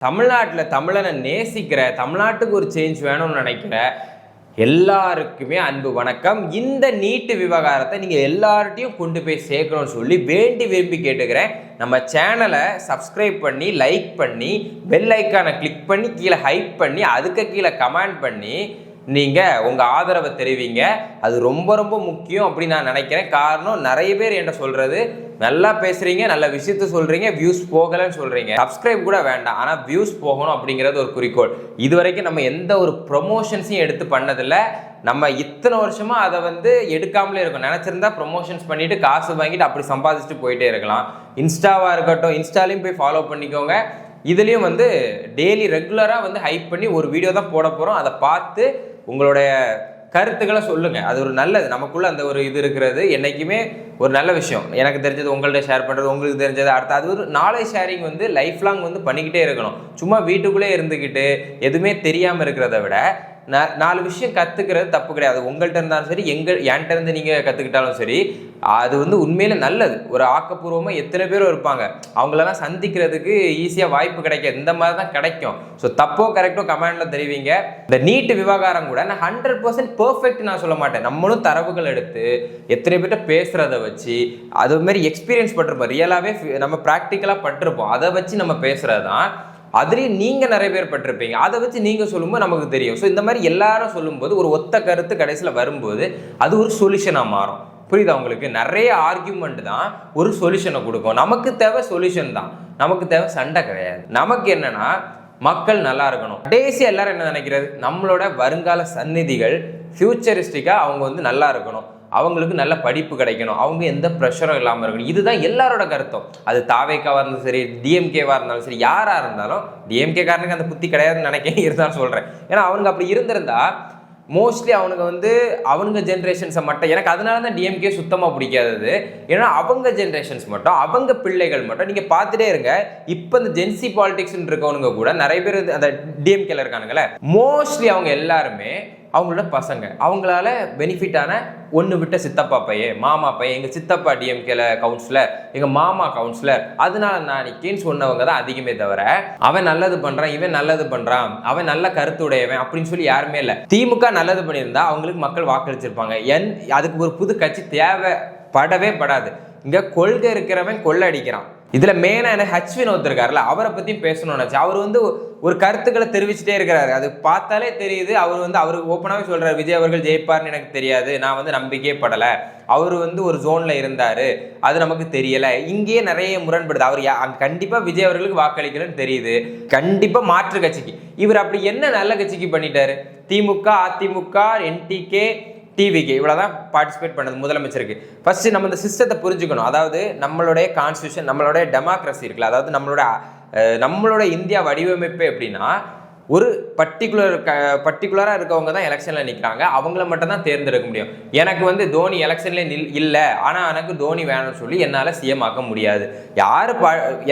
தமிழ்நாட்டில் தமிழனை நேசிக்கிற, தமிழ்நாட்டுக்கு ஒரு சேஞ்ச் வேணும்னு நினைக்கிற எல்லாருக்குமே அன்பு வணக்கம். இந்த நீட்டு விவகாரத்தை நீங்கள் எல்லார்ட்டையும் கொண்டு போய் சேர்க்கணும்னு சொல்லி வேண்டி விரும்பி கேட்டுக்கிறேன். நம்ம சேனலை சப்ஸ்கிரைப் பண்ணி, லைக் பண்ணி, பெல் ஐக்கானை கிளிக் பண்ணி, கீழே ஹைப் பண்ணி, அதுக்கு கீழே கமெண்ட் பண்ணி நீங்கள் உங்கள் ஆதரவை தெரிவிங்க. அது ரொம்ப ரொம்ப முக்கியம் அப்படின்னு நான் நினைக்கிறேன். காரணம், நிறைய பேர் என்கிட்ட சொல்கிறது, நல்லா பேசுகிறீங்க, நல்ல விஷயத்த சொல்கிறீங்க, வியூஸ் போகலைன்னு சொல்கிறீங்க, சப்ஸ்கிரைப் கூட வேண்டாம், ஆனால் வியூஸ் போகணும் அப்படிங்கிறது ஒரு குறிக்கோள். இது வரைக்கும் நம்ம எந்த ஒரு ப்ரொமோஷன்ஸையும் எடுத்து பண்ணதில்லை. நம்ம இத்தனை வருஷமாக அதை எடுக்காமலே இருக்கும். நினச்சிருந்தா ப்ரொமோஷன்ஸ் பண்ணிவிட்டு காசு வாங்கிட்டு அப்படி சம்பாதிச்சுட்டு போயிட்டே இருக்கலாம். இன்ஸ்டாவாக இருக்கட்டும், இன்ஸ்டாலையும் போய் ஃபாலோ பண்ணிக்கோங்க. இதுலேயும் டெய்லி ரெகுலராக ஹைப் பண்ணி ஒரு வீடியோ தான் போட போகிறோம். அதை பார்த்து உங்களுடைய கருத்துக்களை சொல்லுங்கள். அது ஒரு நல்லது. நமக்குள்ளே அந்த ஒரு இது இருக்கிறது என்றைக்குமே ஒரு நல்ல விஷயம். எனக்கு தெரிஞ்சது உங்கள்கிட்ட ஷேர் பண்ணுறது, உங்களுக்கு தெரிஞ்சது அடுத்து, அது ஒரு நாலேஜ் ஷேரிங் லைஃப் லாங் பண்ணிக்கிட்டே இருக்கணும். சும்மா வீட்டுக்குள்ளே இருந்துக்கிட்டு எதுவுமே தெரியாமல் இருக்கிறத விட 4 விஷயம் கற்றுக்கிறது தப்பு கிடையாது. உங்கள்கிட்ட இருந்தாலும் சரி, என்கிட்ட இருந்து நீங்கள் கற்றுக்கிட்டாலும் சரி, அது உண்மையில நல்லது. ஒரு ஆக்கப்பூர்வமாக எத்தனை பேரும் இருப்பாங்க, அவங்களெல்லாம் சந்திக்கிறதுக்கு ஈஸியாக வாய்ப்பு கிடைக்காது. இந்த மாதிரி தான் கிடைக்கும். ஸோ தப்போ கரெக்டோ கமெண்டில் தெரிவிங்க. இந்த நீட்டு விவகாரம் கூட நான் 100% பர்ஃபெக்ட் நான் சொல்ல மாட்டேன். நம்மளும் தரவுகள் எடுத்து எத்தனை பேர்கிட்ட பேசுகிறத வச்சு, அதுமாரி எக்ஸ்பீரியன்ஸ் பட்டிருப்போம், ரியலாகவே நம்ம ப்ராக்டிக்கலாக பட்டிருப்போம், அதை வச்சு நம்ம பேசுகிறது தான். அதுலேயும் நீங்கள் நிறைய பேர் பட்டிருப்பீங்க, அதை வச்சு நீங்கள் சொல்லும்போது நமக்கு தெரியும். ஸோ இந்த மாதிரி எல்லாரும் சொல்லும்போது ஒரு ஒத்த கருத்து கடைசியில் வரும்போது அது ஒரு சொல்யூஷனாக மாறும். புரியுதா உங்களுக்கு? நிறைய ஆர்கியூமெண்ட் தான் ஒரு சொல்யூஷனை கொடுக்கும். நமக்கு தேவை சொல்யூஷன் தான், நமக்கு தேவை சண்டை கிடையாது. நமக்கு என்னன்னா மக்கள் நல்லா இருக்கணும். கடைசியாக எல்லாரும் என்ன நினைக்கிறது, நம்மளோட வருங்கால சந்நிதிகள் ஃபியூச்சரிஸ்டிக்காக அவங்க நல்லா இருக்கணும், அவங்களுக்கு நல்ல படிப்பு கிடைக்கணும், அவங்க எந்த ப்ரெஷரும் இல்லாமல் இருக்கணும். இதுதான் எல்லாரோட கருத்தும். அது தாவேக்காவாக இருந்தாலும் சரி, டிஎம்கேவாக இருந்தாலும் சரி, யாராக இருந்தாலும். டிஎம்கே காரனுக்கு அந்த புத்தி கிடையாதுன்னு நினைக்கிறேன், இருந்தாலும் சொல்கிறேன். ஏன்னா அவனுக்கு அப்படி இருந்திருந்தா மோஸ்ட்லி அவனுங்க ஜென்ரேஷன்ஸை மட்டும், எனக்கு அதனால தான் டிஎம்கே சுத்தமாக பிடிக்காதது. ஏன்னா அவங்க ஜென்ரேஷன்ஸ் மட்டும், அவங்க பிள்ளைகள் மட்டும் நீங்கள் பார்த்துட்டே இருங்க. இப்போ இந்த ஜென்சி பாலிடிக்ஸ்ன்னு இருக்கவனுங்க கூட நிறைய பேர் அந்த டிஎம்கேல இருக்கானுங்களே, மோஸ்ட்லி அவங்க எல்லாருமே அவங்களோட பசங்க, அவங்களால பெனிஃபிட்டான ஒன்று விட்ட சித்தப்பா பையன், மாமா பையன், எங்கள் சித்தப்பா டிஎம்கேல கவுன்சிலர், எங்கள் மாமா கவுன்சிலர், அதனால நான் நிற்கேன்னு சொன்னவங்க தான் அதிகமே தவிர அவன் நல்லது பண்ணுறான், இவன் நல்லது பண்ணுறான், அவன் நல்ல கருத்துடையவன் அப்படின்னு சொல்லி யாருமே இல்லை. திமுக நல்லது பண்ணியிருந்தா அவங்களுக்கு மக்கள் வாக்களிச்சிருப்பாங்க. அதுக்கு ஒரு புது கட்சி தேவைப்படவே படாது. இங்கே கொள்கை இருக்கிறவன் கொள்ளை அடிக்கிறான். இதில் மெயினாக எனக்கு வினோத் இருக்காருல்ல, அவரை பற்றியும் பேசணும்னு நினச்சி அவர் ஒரு கருத்துக்களை தெரிவிச்சுட்டே இருக்கிறாரு. அது பார்த்தாலே தெரியுது. அவருக்கு ஓப்பனாகவே சொல்கிறார், விஜய் அவர்கள் ஜெயிப்பார்னு எனக்கு தெரியாது, நான் நம்பிக்கையே படலை, அவர் ஒரு ஜோனில் இருந்தார், அது நமக்கு தெரியலை. இங்கேயே நிறைய முரண்படுது. அவர் கண்டிப்பாக விஜய் அவர்களுக்கு வாக்களிக்கலன்னு தெரியுது, கண்டிப்பாக மாற்று கட்சிக்கு. இவர் அப்படி என்ன நல்ல கட்சிக்கு பண்ணிட்டாரு? திமுக, அதிமுக, என்டிகே, டிவிக்கு இவ்வளோதான் பார்ட்டிசிபேட் பண்ணது முதலமைச்சருக்கு. ஃபர்ஸ்ட் நம்ம இந்த சிஸ்டத்தை புரிஞ்சுக்கணும். அதாவது நம்மளுடைய கான்ஸ்டியூஷன், நம்மளுடைய டெமோக்ரஸி இருக்குல்ல, அதாவது நம்மளோட இந்தியா வடிவமைப்பு எப்படின்னா, ஒரு பர்டிகுலராக இருக்கவங்க தான் எலெக்ஷனில் நிற்கிறாங்க, அவங்கள மட்டும் தான் தேர்ந்தெடுக்க முடியும். எனக்கு தோனி எலெக்ஷன்ல இல்லை, ஆனால் எனக்கு தோனி வேணும்னு சொல்லி என்னால் சிஎம் ஆக்க முடியாது. யார்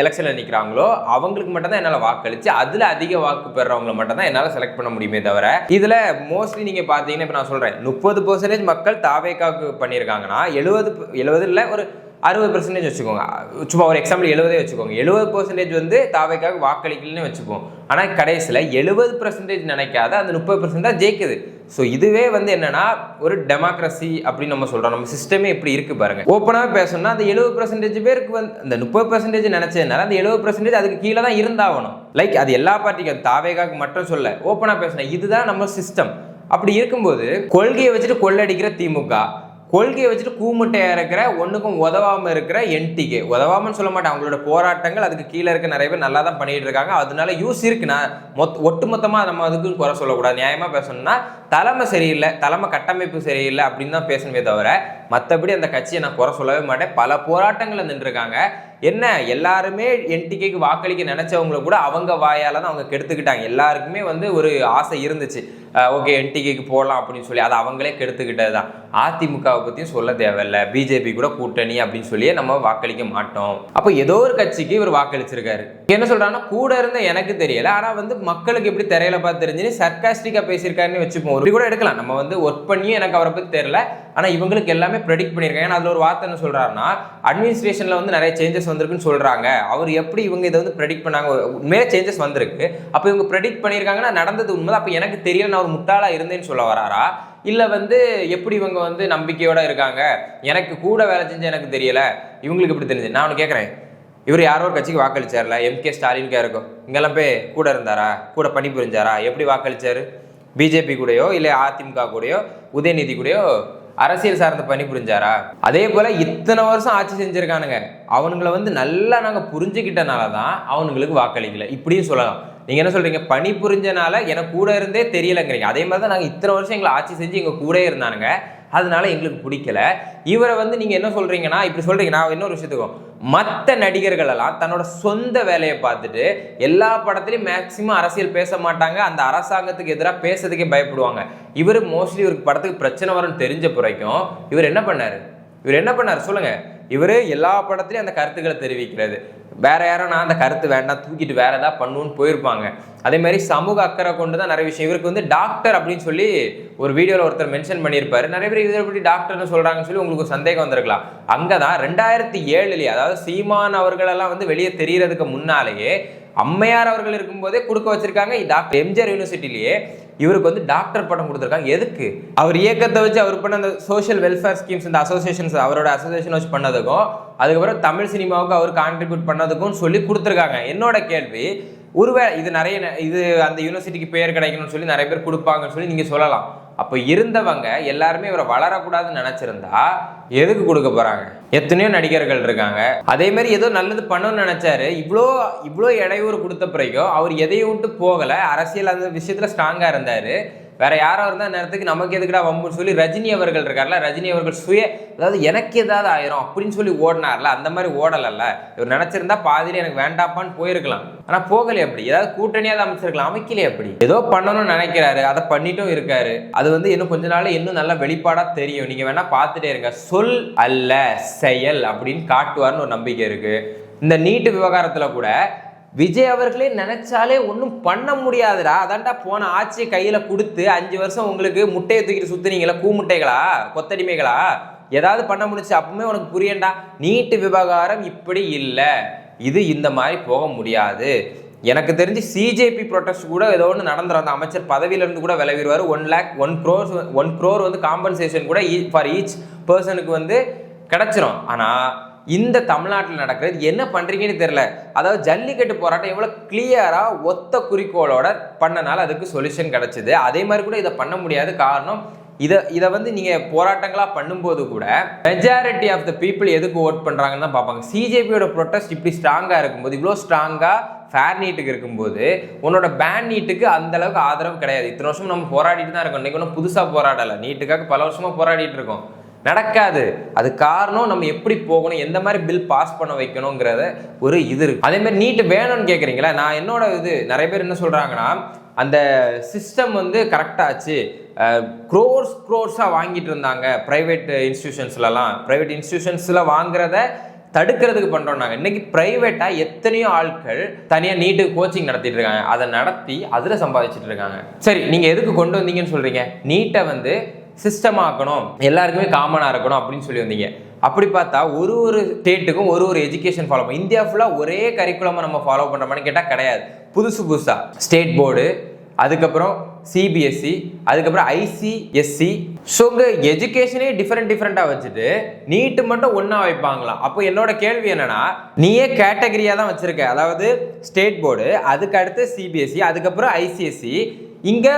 எலெக்ஷனில் நிற்கிறாங்களோ அவங்களுக்கு மட்டும் தான் என்னால் வாக்களித்து அதில் அதிக வாக்கு பெறவங்களை மட்டும் தான் என்னால் செலக்ட் பண்ண முடியுமே தவிர, இதில் மோஸ்ட்லி நீங்கள் பார்த்தீங்கன்னா, இப்போ நான் சொல்கிறேன் 30% மக்கள் தாவேக்காவுக்கு பண்ணியிருக்காங்கன்னா 70 இல்லை, ஒரு 60% வச்சுக்கோங்க. சும்மா ஒரு எக்ஸாம்பிள் 70 வச்சுக்கோங்க. 70% தாவேக்காக வாக்களிக்கலன்னு வச்சுப்போம். ஆனால் கடைசியில் 70% நினைக்காத அந்த 30% தான் ஜெயிக்குது. ஸோ இதுவே என்னன்னா ஒரு டெமோக்ரஸி அப்படின்னு நம்ம சொல்கிறோம். நம்ம சிஸ்டமே இப்படி இருக்குது பாருங்க. ஓப்பனாக பேசணும்னா அந்த 70% பேருக்கு அந்த 30% நினைச்சதுனால அந்த 70% அதுக்கு கீழே தான் இருந்தாகணும். லைக் அது எல்லா பார்ட்டிக்கும், தாவேக்காவுக்கு மட்டும் சொல்ல, ஓப்பனாக பேசணும். இதுதான் நம்ம சிஸ்டம். அப்படி இருக்கும்போது கொள்கையை வச்சுட்டு கொள்ளடிக்கிற திமுக, கொள்கையை வச்சுட்டு கூமுட்டையாக இருக்கிற, ஒன்றுக்கும் உதவாமல் இருக்கிற என்டிகே, உதவாமன்னு சொல்ல மாட்டேன், அவங்களோட போராட்டங்கள் அதுக்கு கீழே இருக்க நிறைய பேர் நல்லா தான் பண்ணிட்டு இருக்காங்க, அதனால யூஸ் இருக்குண்ணா. ஒட்டுமொத்தமாக நம்ம அதுக்குன்னு குறை சொல்லக்கூடாது. நியாயமாக பேசணும்னா தலைமை சரியில்லை, தலைமை கட்டமைப்பு சரியில்லை அப்படின்னு தான் பேசணுமே தவிர, மற்றபடி அந்த கட்சியை நான் குறை சொல்லவே மாட்டேன். பல போராட்டங்கள் நின்றுருக்காங்க. என்ன, எல்லாருமே என்டிகேக்கு வாக்களிக்க நினைச்சவங்களை கூட அவங்க வாயால் தான் அவங்க கெடுத்துக்கிட்டாங்க. எல்லாருக்குமே ஒரு ஆசை இருந்துச்சு, ஓகே என்டிகேக்கு போகலாம் அப்படின்னு சொல்லி, அதை அவங்களே கெடுத்துக்கிட்டது தான். அதிமுகவை பற்றியும் சொல்ல தேவையில்லை, பிஜேபி கூட கூட்டணி அப்படின்னு சொல்லியே நம்ம வாக்களிக்க மாட்டோம். அப்போ ஏதோ ஒரு கட்சிக்கு இவர் வாக்களிச்சிருக்காரு. என்ன சொல்றாங்கன்னா, கூட இருந்த எனக்கு தெரியல, ஆனால் மக்களுக்கு எப்படி திரையில பார்த்து தெரிஞ்சுன்னு சர்க்காஸ்டிக்காக பேசியிருக்காருன்னு வச்சுப்போம். ஒரு கூட எடுக்கலாம். நம்ம ஒர்க் பண்ணியும் எனக்கு அவரை பற்றி தெரியல, ஆனால் இவங்களுக்கு எல்லாமே ப்ரெடிக்ட் பண்ணியிருக்காங்க. ஏன்னா அதில் ஒரு வார்த்தை என்ன சொல்கிறாருன்னா, அட்மினிஸ்ட்ரேஷனில் வந்து நிறைய சேஞ்சஸ் வந்திருக்குன்னு சொல்கிறாங்க. அவர் எப்படி இவங்க இதை வந்து ப்ரெடிக்ட் பண்ணாங்க, உண்மையிலே சேஞ்சஸ் வந்திருக்கு, அப்போ இவங்க ப்ரெடிக்ட் பண்ணியிருக்காங்கன்னா நடந்தது உண்மை. அப்போ எனக்கு தெரியல, நான் ஒரு முட்டாளாக இருந்தேன்னு சொல்ல வராரா, இல்லை வந்து எப்படி இவங்க வந்து நம்பிக்கையோட இருக்காங்க, எனக்கு கூட வேலை செஞ்சு எனக்கு தெரியல, இவங்களுக்கு எப்படி தெரிஞ்சு? நான் ஒன்று கேட்குறேன், இவர் யாரோ ஒரு கட்சிக்கு வாக்களிச்சார்ல, எம்கே ஸ்டாலினுக்கே இருக்கும், இங்கெல்லாம் போய் கூட இருந்தாரா, கூட பணி புரிஞ்சாரா, எப்படி வாக்களிச்சாரு? பிஜேபி கூடயோ இல்லை அதிமுக கூடயோ உதயநிதி கூடயோ அரசியல் சார்ந்த பணி புரிஞ்சாரா? அதே போல இத்தனை வருஷம் ஆட்சி செஞ்சிருக்கானுங்க, அவனுங்களை வந்து நல்லா நாங்கள் புரிஞ்சுக்கிட்டனால தான் அவனுங்களுக்கு வாக்களிக்கல, இப்படியும் சொல்லலாம். நீங்கள் என்ன சொல்கிறீங்க, பணி புரிஞ்சனால எனக்கு கூட இருந்தே தெரியலைங்கிறீங்க. அதே மாதிரி தான் நாங்கள் இத்தனை வருஷம் எங்களை ஆட்சி செஞ்சு எங்கள் கூட இருந்தானுங்க, அதனால எங்களுக்கு பிடிக்கல. இவரை வந்து நீங்கள் என்ன சொல்கிறீங்கன்னா, இப்படி சொல்கிறீங்க. நான் இன்னொரு விஷயத்துக்கும், மற்ற நடிகர்கள் எல்லாம் தன்னோட சொந்த வேலையை பார்த்துட்டு எல்லா படத்துலையும் மேக்சிமம் அரசியல் பேச மாட்டாங்க, அந்த அரசாங்கத்துக்கு எதிராக பேசுறதுக்கே பயப்படுவாங்க. இவர் மோஸ்ட்லி இவருக்கு படத்துக்கு பிரச்சனை வரும்னு தெரிஞ்ச பிறக்கும் இவர் என்ன பண்ணார் சொல்லுங்க? இவர் எல்லா படத்துலையும் அந்த கருத்துக்களை தெரிவிக்கிறது. வேற யாரும் நான் அந்த கருத்து வேண்டாம் தூக்கிட்டு வேற ஏதாவது பண்ணுன்னு போயிருப்பாங்க. அதே மாதிரி சமூக அக்கறை கொண்டு தான் நிறைய விஷயம். இவருக்கு வந்து டாக்டர் அப்படின்னு சொல்லி ஒரு வீடியோவில் ஒருத்தர் மென்ஷன் பண்ணியிருப்பாரு. நிறைய பேர் இதை எப்படி டாக்டர்னு சொல்றாங்கன்னு சொல்லி உங்களுக்கு ஒரு சந்தேகம் வந்திருக்கலாம். அங்கதான் 2007 அதாவது சீமான் அவர்களெல்லாம் வந்து வெளியே தெரியறதுக்கு முன்னாலேயே அம்மையார் அவர்கள் இருக்கும்போதே கொடுக்க வச்சிருக்காங்க. டாக்டர் எம்ஜிஆர் யூனிவர்சிட்டிலேயே இவருக்கு வந்து டாக்டர் பட்டம் கொடுத்துருக்காங்க. எதுக்கு? அவர் இயக்கத்தை வச்சு அவர் பண்ண அந்த சோஷியல் வெல்ஃபேர் ஸ்கீம்ஸ், இந்த அசோசியேஷன்ஸ், அவரோட அசோசியேஷன் வச்சு பண்ணதுக்கும், அதுக்கப்புறம் தமிழ் சினிமாவுக்கு அவர் கான்ட்ரிபியூட் பண்ணதுக்கும் சொல்லி கொடுத்துருக்காங்க. என்னோட கேள்வி, ஒருவேளை இது அந்த யூனிவர்சிட்டிக்கு பேர் கிடைக்கணும்னு சொல்லி நிறைய பேர் கொடுப்பாங்கன்னு சொல்லி நீங்க சொல்லலாம். அப்போ இருந்தவங்க எல்லாருமே இவரை வளரக்கூடாதுன்னு நினைச்சிருந்தா எதுக்கு கொடுக்க போறாங்க? எத்தனையோ நடிகர்கள் இருக்காங்க. அதே மாதிரி ஏதோ நல்லது பண்ணணும்னு நினைச்சாரு, இவ்வளோ இடையூறு கொடுத்த பிறகும் அவர் எதையும் விட்டு போகல, அரசியல் அந்த விஷயத்துல ஸ்ட்ராங்கா இருந்தாரு. வேற யாரோ இருந்தா நேரத்துக்கு நமக்கு எதுக்குடா வம்புன்னு சொல்லி ரஜினி அவர்கள் இருக்கார்ல, ரஜினி அவர்கள் அதாவது எனக்கு ஏதாவது ஆயிரும் அப்படின்னு சொல்லி ஓடினார்ல, அந்த மாதிரி ஓடலல்ல. இவர் நினைச்சிருந்தா பாதியில எனக்கு வேண்டாப்பான்னு போயிருக்கலாம், ஆனா போகலையே. அப்படி ஏதாவது கூட்டணியாவது அமைச்சிருக்கலாம், அமைக்கலையே. அப்படி ஏதோ பண்ணணும்னு நினைக்கிறாரு, அதை பண்ணிட்டும் இருக்காரு. அது வந்து இன்னும் கொஞ்ச நாள் இன்னும் நல்ல வெளிப்பாடா தெரியும். நீங்க வேணா பார்த்துட்டே இருங்க. சொல் அல்ல செயல் அப்படின்னு காட்டுவார்னு ஒரு நம்பிக்கை இருக்கு. இந்த நீட்டு விவகாரத்துல கூட விஜய் அவர்களே நினைச்சாலே ஒன்றும் பண்ண முடியாதுடா. அதான்டா போன ஆட்சியை கையில கொடுத்து 5 வருஷம் உங்களுக்கு முட்டையை தூக்கிட்டு சுத்துனீங்களா, கூமுட்டைகளா, கொத்தடிமைகளா, ஏதாவது பண்ண முடிச்சு? அப்பவுமே உனக்கு புரியண்டா, நீட்டு விவகாரம் இப்படி இல்லை, இது இந்த மாதிரி போக முடியாது. எனக்கு தெரிஞ்சு சிஜேபி ப்ரொடெஸ்ட் கூட ஏதோ ஒன்று நடந்துடும். அந்த அமைச்சர் பதவியிலிருந்து கூட விளைவிடுவார். 1 crore வந்து காம்பன்சேஷன் கூட ஃபார் ஈச் பர்சனுக்கு வந்து கிடைச்சிரும். ஆனால் இந்த தமிழ்நாட்டில் நடக்கிறது என்ன பண்றீங்கன்னு தெரியல. அதாவது ஜல்லிக்கட்டு போராட்டம் எவ்வளவு கிளியரா ஒத்த குறிக்கோளோட பண்ணனால அதுக்கு சொல்யூஷன் கிடைச்சது. அதே மாதிரி கூட இதை பண்ண முடியாது. காரணம், இதை வந்து நீங்க போராட்டங்களா பண்ணும்போது கூட மெஜாரிட்டி ஆஃப் த பீப்புள் எதுக்கு ஓட் பண்றாங்கன்னு தான் பார்ப்பாங்க. சிஜேபியோட ப்ரொடெஸ்ட் இப்படி ஸ்ட்ராங்கா இருக்கும்போது, இவ்வளோ ஸ்ட்ராங்கா ஃபேர் நீட்டுக்கு இருக்கும்போது, உன்னோட பேன் நீட்டுக்கு அந்த அளவுக்கு ஆதரவு கிடையாது. இத்தனை வருஷம் நம்ம போராடிட்டு தான் இருக்கோம். இன்னைக்கு ஒன்றும் புதுசா போராடலை, நீட்டுக்காக பல வருஷமா போராடிட்டு இருக்கோம். நடக்காது. அது காரணம் நம்ம எப்படி போகணும், எந்த மாதிரி பில் பாஸ் பண்ண வைக்கணுங்கிறத ஒரு இது இருக்கு. அதே மாதிரி நீட்டு வேணும்னு கேட்குறீங்களா? நான் என்னோட நிறைய பேர் என்ன சொல்றாங்கன்னா, அந்த சிஸ்டம் வந்து கரெக்டாச்சு, க்ரோர்ஸாக வாங்கிட்டு இருந்தாங்க ப்ரைவேட் இன்ஸ்டிடியூஷன்ஸ்ல வாங்குறத தடுக்கிறதுக்கு பண்றோம். நாங்கள் இன்னைக்கு பிரைவேட்டா எத்தனையோ ஆட்கள் தனியா நீட்டுக்கு கோச்சிங் நடத்திட்டு இருக்காங்க, அதை நடத்தி அதுல சம்பாதிச்சுட்டு இருக்காங்க. சரி, நீங்க எதுக்கு கொண்டு வந்தீங்கன்னு சொல்றீங்க? நீட்டை வந்து சிஸ்டம் ஆக்கணும், எல்லாருக்குமே காமனாக இருக்கணும் அப்படின்னு சொல்லி வந்தீங்க. அப்படி பார்த்தா ஒரு ஸ்டேட்டுக்கும் ஒரு எஜுகேஷன் ஃபாலோ பண்ணும். இந்தியா ஃபுல்லாக ஒரே கரிக்குலமாக நம்ம ஃபாலோ பண்ணுறோம்னு கேட்டால் கிடையாது. புதுசாக ஸ்டேட் போர்டு, அதுக்கப்புறம் சிபிஎஸ்சி, அதுக்கப்புறம் ஐசிஎஸ்சி. ஸோ இங்கே எஜுகேஷனே டிஃப்ரெண்ட்டாக வச்சுட்டு நீட்டு மட்டும் ஒன்றா வைப்பாங்களாம். அப்போ என்னோட கேள்வி என்னன்னா, நீயே கேட்டகரியாக தான் வச்சிருக்க. அதாவது ஸ்டேட் போர்டு, அதுக்கு அடுத்து சிபிஎஸ்சி, அதுக்கப்புறம் ஐசிஎஸ்சி. இங்க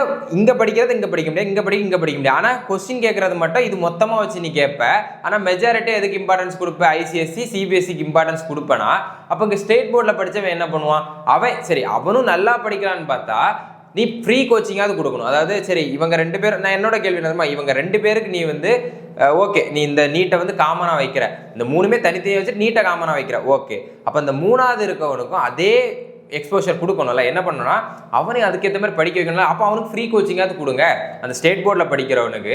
படிக்கிறது இங்க படிக்க முடியாது, இங்க படிக்க முடியாது. ஆனா கொஸ்டின் கேட்கறது மட்டும் இது மொத்தமா வச்சு நீ கேட்ப. ஆனா மெஜாரிட்டி எதுக்கு இம்பார்ட்டன்ஸ் கொடுப்ப? ஐசிஎஸ்சி சிபிஎஸ்சிக்கு இம்பார்ட்டன்ஸ் கொடுப்பனா? அப்ப இங்க ஸ்டேட் போர்ட்ல படிச்சவன் என்ன பண்ணுவான்? அவனும் நல்லா படிக்கிறான்னு பார்த்தா நீ ஃப்ரீ கோச்சிங்காவது கொடுக்கணும். அதாவது சரி, இவங்க 2 பேர், நான் என்னோட கேள்வி என்னதுமா, இவங்க 2 பேருக்கு நீ வந்து ஓகே, நீ இந்த நீட்டை வந்து காமனா வைக்கிற, இந்த 3மே தனித்தனியாக வச்சுட்டு நீட்டை காமனா வைக்கிற, ஓகே. அப்ப இந்த 3வது இருக்கவனுக்கும் அதே எக்ஸ்போஷர் கொடுக்கணும்ல. என்ன பண்ணணும்னா அவனையும் அதுக்கேற்ற மாதிரி படிக்க வைக்கணும்ல. அப்போ அவனுக்கு ஃப்ரீ கோச்சிங்காவது கொடுங்க. அந்த ஸ்டேட் போர்டில் படிக்கிறவனுக்கு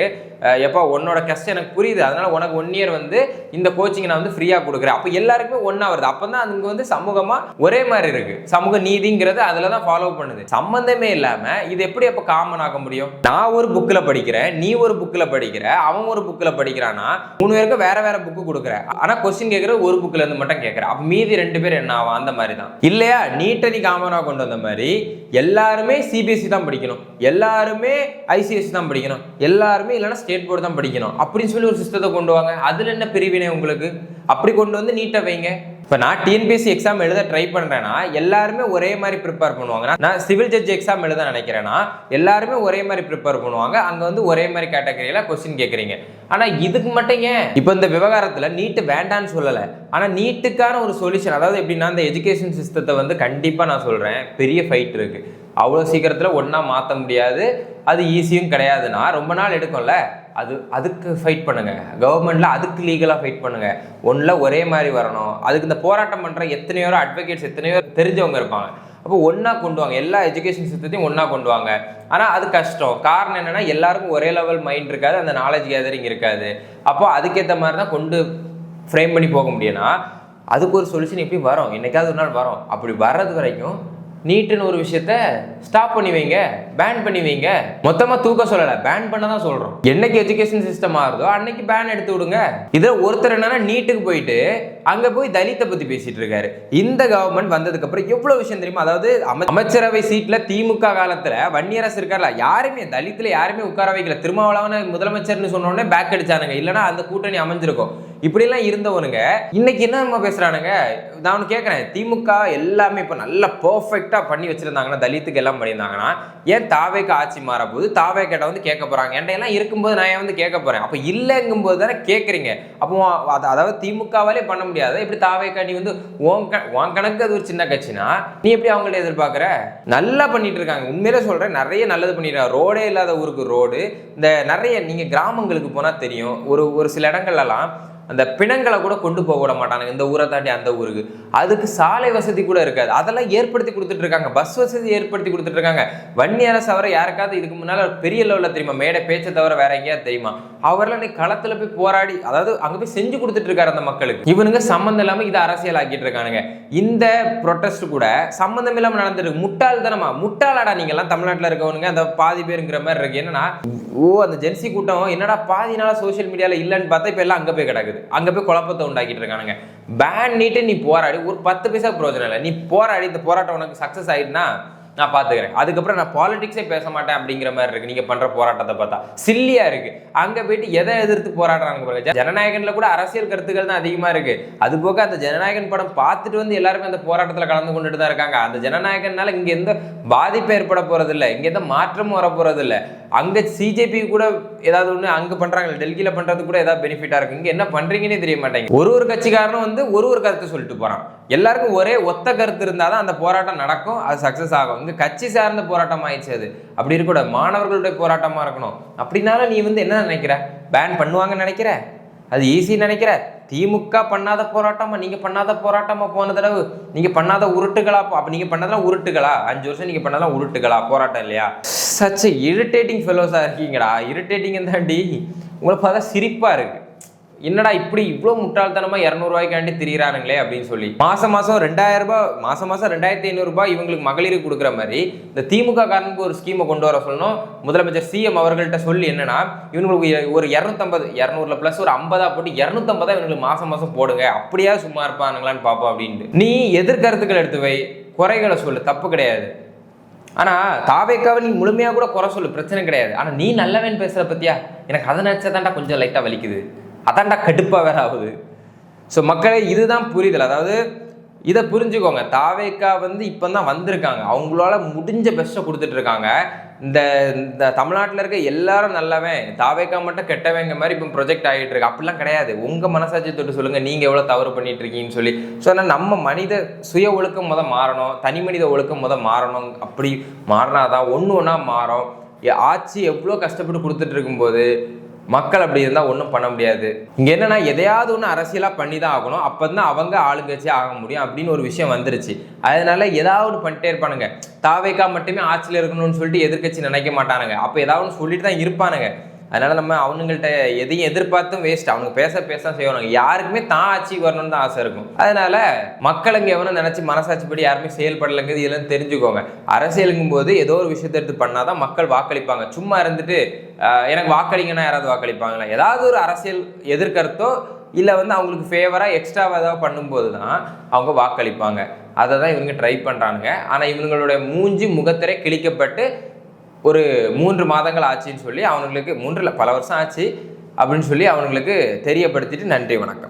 எப்போ உன்னோட கஷ்டம் எனக்கு புரியுது, அதனால உனக்கு 1 இயர் வந்து இந்த கோச்சிங் நான் வந்து ஃப்ரீயா கொடுக்குறேன். அப்போ எல்லாருக்குமே ஒண்ணா வருது. அப்பதான் அதுங்க வந்து சமூகமா ஒரே மாதிரி இருக்கு. சமூக நீதிங்கிறது அதுலதான் ஃபாலோ பண்ணுது. சம்பந்தமே இல்லாம இது எப்படி அப்ப காமன் ஆக முடியும்? நான் ஒரு புக்ல படிக்கிறேன், நீ ஒரு புக்ல படிக்கிற, அவன் ஒரு புக்ல படிக்கிறானா, 3 பேருக்கு வேற வேற புக்கு கொடுக்குற, ஆனா கொஸ்டின் கேட்கற ஒரு புக்ல இருந்து மட்டும் கேட்கற. அப்ப மீதி 2 பேர் என்ன ஆகும்? அந்த மாதிரி தான் இல்லையா? நீட்டை நீ காமனா கொண்டு வந்த மாதிரி எல்லாருமே சிபிஎஸ்சி தான் படிக்கணும், எல்லாருமே ஐசிஎஸ்சி தான் படிக்கணும், எல்லாருமே இல்லைன்னா ஸ்டேட் போர்டு தான் படிக்கணும் அப்படின்னு சொல்லி ஒரு சிஸ்டத்தை கொண்டு வாங்க. அதுல என்ன பிரிவினை உங்களுக்கு? அப்படி கொண்டு வந்து நீட்டை வைங்க. இப்போ நான் டிஎன்பிஎஸ்சி எக்ஸாம் எழுத ட்ரை பண்ணுறேன்னா எல்லாருமே ஒரே மாதிரி ப்ரிப்பேர் பண்ணுவாங்க. நான் சிவில் ஜட்ஜ் எக்ஸாம் எழுத நினைக்கிறேன்னா எல்லாருமே ஒரே மாதிரி ப்ரிப்பேர் பண்ணுவாங்க. அங்கே வந்து ஒரே மாதிரி கேட்டகரியில் கொஸ்டின் கேட்குறீங்க. ஆனால் இதுக்கு மட்டும் ஏன் இப்போ இந்த விவகாரத்தில் நீட்டு வேண்டான்னு சொல்லலை, ஆனால் நீட்டுக்கான ஒரு சொல்யூஷன், அதாவது எப்படின்னா இந்த எஜுகேஷன் சிஸ்டத்தை வந்து கண்டிப்பாக நான் சொல்கிறேன் பெரிய ஃபைட் இருக்குது. அவ்வளோ சீக்கிரத்தில் ஒன்றா மாற்ற முடியாது, அது ஈஸியும் கிடையாதுன்னா ரொம்ப நாள் எடுக்கும்ல. அதுக்கு ஃபைட் பண்ணுங்க. கவர்மெண்ட்ல அதுக்கு லீகலாக ஃபைட் பண்ணுங்க. ஒன்றில் ஒரே மாதிரி வரணும். அதுக்கு இந்த போராட்டம் பண்ணுற எத்தனையோ அட்வொகேட்ஸ் எத்தனையோ தெரிஞ்சவங்க இருப்பாங்க. அப்போ ஒன்றா கொண்டு வாங்க, எல்லா எஜுகேஷன் சிஸ்டத்தையும் ஒன்றா கொண்டு வாங்க. ஆனால் அது கஷ்டம். காரணம் என்னன்னா எல்லாருக்கும் ஒரே லெவல் மைண்ட் இருக்காது, அந்த நாலேஜ் கேதரிங் இருக்காது. அப்போ அதுக்கேற்ற மாதிரி தான் கொண்டு ஃப்ரேம் பண்ணி போக முடியும்னா அதுக்கு ஒரு சொல்யூஷன் எப்படி வரும்? என்னைக்காவது ஒரு நாள் வரும். அப்படி வர்றது வரைக்கும் நீட்டுன்னு ஒரு விஷயத்த ஸ்டாப் பண்ணி வைங்க, பேன் பண்ணி வைங்க. மொத்தமா தூக்க சொல்லலை, பேன் பண்ண தான் சொல்றோம். என்னைக்கு எஜுகேஷன் சிஸ்டம் ஆகுதோ அன்னைக்கு பேன் எடுத்து விடுங்க. இதுல ஒருத்தர் என்னன்னா நீட்டுக்கு போயிட்டு அங்க போய் தலித்தை பத்தி பேசிட்டு இருக்காரு. இந்த கவர்மெண்ட் வந்ததுக்கு அப்புறம் எவ்வளவு விஷயம் தெரியுமா? அதாவது அமைச்சரவை சீட்ல திமுக காலத்துல வன்னியரசு இருக்கார்ல, யாருமே தலித்துல யாருமே உட்கார வைக்கல. திருமாவளவன் முதலமைச்சர்னு சொன்ன உடனே பேக் அடிச்சானுங்க, இல்லைன்னா அந்த கூட்டணி அமைஞ்சிருக்கும். இப்படி எல்லாம் இருந்தவனுங்க இன்னைக்கு என்ன பேசுறானுங்க? நான் கேட்கறேன், திமுக எல்லாமே இப்ப நல்ல பெர்ஃபெக்டா பண்ணி வச்சிருந்தாங்கன்னா, தலித்துக்கு எல்லாம் பண்ணியிருந்தாங்கன்னா, ஏன் தாவேக்கு ஆட்சி மாற போது தாவே கேட்ட வந்து கேட்க போறாங்க? என்கிட்ட எல்லாம் இருக்கும்போது நான் ஏன் வந்து கேட்க போறேன்? அப்ப இல்லைங்கும் போது தானே கேட்கறீங்க. அப்போ அதாவது திமுகவாலே பண்ண முடியாது, இப்படி தாவேக்கா நீ வந்து உன் கணக்கு அது ஒரு சின்ன கட்சினா நீ எப்படி அவங்கள்ட்ட எதிர்பார்க்கிற? நல்லா பண்ணிட்டு இருக்காங்க. உண்மையிலே சொல்றேன், நிறைய நல்லது பண்ணிருக்காங்க. ரோடே இல்லாத ஊருக்கு ரோடு, இந்த நிறைய நீங்க கிராமங்களுக்கு போனா தெரியும், ஒரு சில இடங்கள்லாம் அந்த பிணங்களை கூட கொண்டு போக விட மாட்டானுங்க, இந்த ஊரை தாண்டி அந்த ஊருக்கு. அதுக்கு சாலை வசதி கூட இருக்காது. அதெல்லாம் ஏற்படுத்தி கொடுத்துட்டு இருக்காங்க, பஸ் வசதி ஏற்படுத்தி கொடுத்துட்டு இருக்காங்க. வன்னியரசு அவரை யாருக்காவது இதுக்கு முன்னால பெரிய லெவலில் தெரியுமா? மேடை பேச்சை தவிர வேற எங்கேயாவது தெரியுமா? அவரெல்லாம் இன்னைக்கு களத்துல போய் போராடி, அதாவது அங்க போய் செஞ்சு கொடுத்துட்டு இருக்காரு அந்த மக்களுக்கு. இவனுங்க சம்பந்தம் இல்லாம இதை அரசியல் ஆக்கிட்டு இருக்கானுங்க. இந்த ப்ரொட்டஸ்ட் கூட சம்பந்தம் இல்லாம நடந்துருக்கு. முட்டாள்தனமா, முட்டாளாடா நீங்க எல்லாம் தமிழ்நாட்டில் இருக்கவனுங்க அந்த பாதி பேருங்கிற மாதிரி இருக்கு. என்னன்னா, அந்த ஜென்சி கூட்டம் என்னடா பாதி நாளா சோசியல் மீடியால இல்லைன்னு பார்த்தா இப்ப எல்லாம் அங்க போய் கிடக்குது. அங்க போய் குழப்பத்தை உண்டாக்கிட்டு இருக்கானுங்க. பேன் நீட்டு நீ போராடி ஒரு 10 பைசா பிரயோஜனம் இல்லை. நீ போராடி இந்த போராட்டம் உனக்கு சக்சஸ் ஆயிடுனா நான் பாத்துக்கிறேன். அதுக்கப்புறம் நான் பாலிடிக்ஸே பேச மாட்டேன் அப்படிங்கிற மாதிரி இருக்கு. நீங்க பண்ற போராட்டத்தை பார்த்தா சில்லியா இருக்கு. அங்க போயிட்டு எதை எதிர்த்து போராடுறாங்க? ஜனநாயகன்ல கூட அரசியல் கருத்துக்கள் தான் அதிகமா இருக்கு. அது போக அந்த ஜனநாயகன் படம் பார்த்துட்டு வந்து எல்லாருமே அந்த போராட்டத்துல கலந்து கொண்டுட்டு தான் இருக்காங்க. அந்த ஜனநாயகனால இங்க எந்த பாதிப்பு ஏற்பட போறது இல்லை, இங்க எந்த மாற்றமும் வர போறது இல்லை. அங்க சிஜேபி கூட ஏதாவது ஒண்ணு அங்க பண்றாங்க, டெல்லியில பண்றது கூட ஏதாவது பெனிஃபிட்டா இருக்கு. இங்க என்ன பண்றீங்கன்னே தெரிய மாட்டேங்க. ஒரு கட்சிக்காரனும் வந்து ஒரு கருத்து சொல்லிட்டு போறான். எல்லாருக்கும் ஒரே ஒத்த கருத்து இருந்தாதான் அந்த போராட்டம் நடக்கும், அது சக்சஸ் ஆகும். இங்க கட்சி சார்ந்த போராட்டம் ஆயிடுச்சு. அது அப்படி இருக்கக்கூடாது, மாணவர்களுடைய போராட்டமா இருக்கணும். அப்படின்னாலும் நீ வந்து என்ன நினைக்கிற? பேன் பண்ணுவாங்கன்னு நினைக்கிற? அது ஈஸி நினைக்கிற? திமுக பண்ணாத போராட்டமா, நீங்க பண்ணாத போராட்டமா? போன தடவை நீங்க பண்ணாத உருட்டுகளா? அப்ப நீங்க பண்ணதெல்லாம் உருட்டுகளா? 5 வருஷம் நீங்க பண்ணதெல்லாம் உருட்டுகளா? போராட்டம் இல்லையா? சச் இரிட்டேட்டிங் ஃபெலோஸா இருக்கீங்கடா. இரிட்டேட்டிங் தாண்டி உங்களை பார்த்தா சிரிப்பா இருக்கு. என்னடா இப்படி இவ்வளோ முட்டாள்தனமா 200 ரூபாய்க்காண்டி திரியிறானுங்களே அப்படின்னு சொல்லி மாசம் 2000 ரூபாய், மாசம் 2500 ரூபாய் இவங்களுக்கு மகளிருக்கு கொடுக்குற மாதிரி இந்த திமுக காரனுக்கு ஒரு ஸ்கீமை கொண்டு வர சொல்லணும். முதலமைச்சர் சிஎம் அவர்கள்ட்ட சொல்லி என்னன்னா, இவங்களுக்கு ஒரு 250, 200 பிளஸ் ஒரு 50 போட்டு 250 இவங்களுக்கு மாசம் போடுங்க, அப்படியா சும்மா இருப்பானுங்களான்னு பார்ப்போம் அப்படின்ட்டு. நீ எதிர்கருத்துக்கள் எடுத்து வை, குறைகளை சொல்லு, தப்பு கிடையாது. ஆனா தாவேக்காவை நீ முழுமையா கூட குறை சொல்லு, பிரச்சனை கிடையாது. ஆனா நீ நல்லவன் பேசுற பத்தியா, எனக்கு அதை நினைச்சதாண்டா கொஞ்சம் லைட்டா வலிக்குது, அதான்டா கடுப்பா வேற ஆகுது. ஸோ மக்களே இதுதான் புரிதல். அதாவது இதை புரிஞ்சுக்கோங்க. தாவேக்கா வந்து இப்போ தான் வந்திருக்காங்க, அவங்களால முடிஞ்ச பெஸ்ட்டை கொடுத்துட்டு இருக்காங்க. இந்த தமிழ்நாட்டில் இருக்க எல்லாரும் நல்லவன், தாவேக்கா மட்டும் கெட்டவங்க மாதிரி இப்போ ப்ரொஜெக்ட் ஆகிட்டு இருக்கு. அப்படிலாம் கிடையாது. உங்கள் மனசாட்சி தொட்டு சொல்லுங்க, நீங்கள் எவ்வளோ தவறு பண்ணிட்டு இருக்கீங்கன்னு சொல்லி. ஸோ அதனால் நம்ம மனித சுய ஒழுக்கம் மாறணும், தனி மனித ஒழுக்கம் மாறணும். அப்படி மாறினாதான் ஒன்றா மாறும். ஆட்சி எவ்வளோ கஷ்டப்பட்டு கொடுத்துட்டு இருக்கும்போது மக்கள் அப்படி இருந்தால் ஒன்றும் பண்ண முடியாது. இங்கே என்னன்னா, எதையாவது ஒன்று அரசியலாக பண்ணி தான் ஆகணும், அப்போ தான் அவங்க ஆளுங்கட்சியாக ஆக முடியும் அப்படின்னு ஒரு விஷயம் வந்துருச்சு. அதனால ஏதாவது ஒன்று பண்ணிட்டே இருப்பானுங்க. தாவேக்கா மட்டுமே ஆட்சியில் இருக்கணும்னு சொல்லிட்டு எதிர்கட்சி நினைக்க மாட்டானுங்க. அப்போ ஏதாவது ஒன்று சொல்லிட்டு தான் இருப்பானுங்க. அதனால நம்ம அவனுங்கள்ட்ட எதையும் எதிர்பார்த்தும் வேஸ்ட். அவங்க பேச செய்வாங்க. யாருக்குமே தான் ஆட்சிக்கு வரணும்னு தான் ஆசை இருக்கும். அதனால மக்களுங்க எவனும் நினைச்சு மனசாட்சிப்படி யாருமே செயல்படலைங்கிறது இதெல்லாம் தெரிஞ்சுக்கோங்க. அரசியலுங்கும் போது ஏதோ ஒரு விஷயத்தை எடுத்து பண்ணாதான் மக்கள் வாக்களிப்பாங்க. சும்மா இருந்துட்டு எனக்கு வாக்களிங்கன்னா யாராவது வாக்களிப்பாங்களா? ஏதாவது ஒரு அரசியல் எதிர்கருத்தோ இல்லை அவங்களுக்கு ஃபேவராக எக்ஸ்ட்ராவாக ஏதாவது பண்ணும்போது தான் அவங்க வாக்களிப்பாங்க. அதை தான் இவங்க ட்ரை பண்ணுறாங்க. ஆனால் இவங்களுடைய முகத்திரை கிழிக்கப்பட்டு ஒரு 3 மாதங்கள் ஆச்சுன்னு சொல்லி அவங்களுக்கு 3 இல்லை பல வருஷம் ஆச்சு அப்படின்னு சொல்லி அவங்களுக்கு தெரியப்படுத்திட்டு நன்றி வணக்கம்.